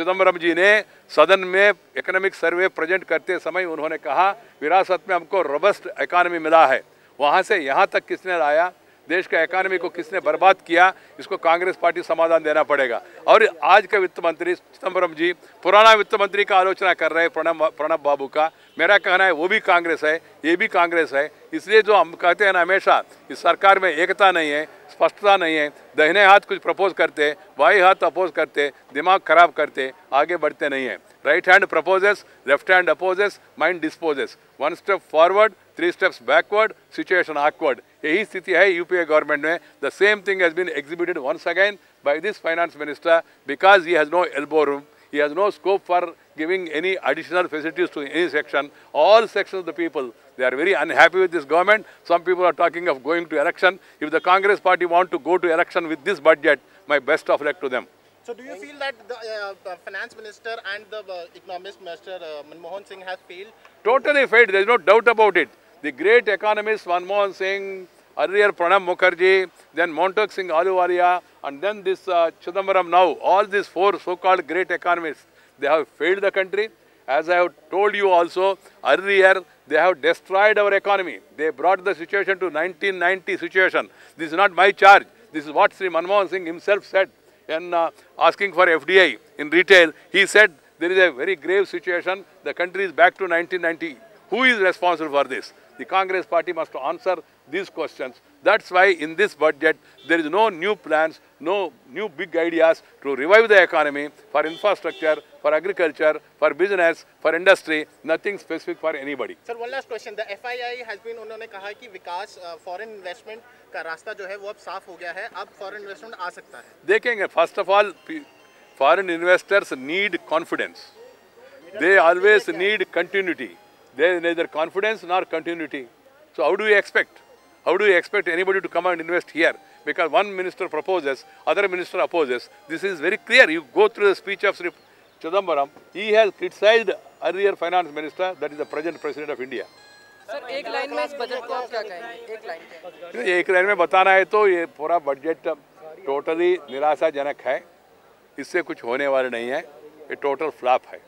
चिदम्बरम जी ने सदन में इकोनॉमिक सर्वे प्रेजेंट करते समय उन्होंने कहा विरासत में हमको रोबस्ट इकोनॉमी मिला है। वहाँ से यहाँ तक किसने लाया, देश का इकोनॉमी को किसने बर्बाद किया, इसको कांग्रेस पार्टी समाधान देना पड़ेगा। और आज के वित्त मंत्री चिदम्बरम जी पुराना वित्त मंत्री का आलोचना कर रहे हैं, प्रणब बाबू का। मेरा कहना है वो भी कांग्रेस है, ये भी कांग्रेस है। इसलिए जो हम कहते हैं ना हमेशा इस सरकार में एकता नहीं है, स्पष्टता नहीं है, दाहिने हाथ कुछ प्रपोज करते, बाएं हाथ अपोज करते, दिमाग खराब करते, आगे बढ़ते नहीं है। Right hand proposes, left hand opposes, mind disposes, 1 step forward 3 steps backward, situation awkward. यही स्थिति है यूपीए गवर्नमेंट में। The same thing has been exhibited once again by this finance minister because he has no elbow room, he has no scope for giving any additional facilities to any section. All sections of the people, they are very unhappy with this government. Some people are talking of going to election. If the Congress party want to go to election with this budget, my best of luck to them. So do you feel that the finance minister and the economist Mr. Manmohan Singh has failed? Totally failed, there is no doubt about it. The great economist Manmohan Singh, earlier Pranab Mukherjee, then Montague Singh Ahluwalia, and then this Chidambaram now, all these 4 so-called great economists, they have failed the country. As I have told you also, earlier they have destroyed our economy. They brought the situation to 1990 situation. This is not my charge. This is what Sri Manmohan Singh himself said in asking for FDI in retail. He said there is a very grave situation. The country is back to 1990. Who is responsible for this? The Congress party must answer these questions. That's why in this budget there is no new plans, no new big ideas to revive the economy, for infrastructure, for agriculture, for business, for industry, nothing specific for anybody. Sir, one last question. The FII has been, उन्होंने कहा कि विकास foreign investment का रास्ता जो है वो अब साफ हो गया है, अब foreign investment आ सकता है. देखेंगे, first of all, foreign investors need confidence. They always need continuity. There is neither confidence nor continuity. So how do you expect? How do you expect anybody to come and invest here? Because one minister proposes, other minister opposes. This is very clear. You go through the speech of Sri Chidambaram. He has criticized earlier finance minister, that is the present president of India. Sir एक line में इस budget को आप क्या कहेंगे? एक line में? एक लाइन में बताना है तो ये पूरा बजट टोटली निराशाजनक है. इससे कुछ होने वाला नहीं है. ये टोटल फ्लॉप है.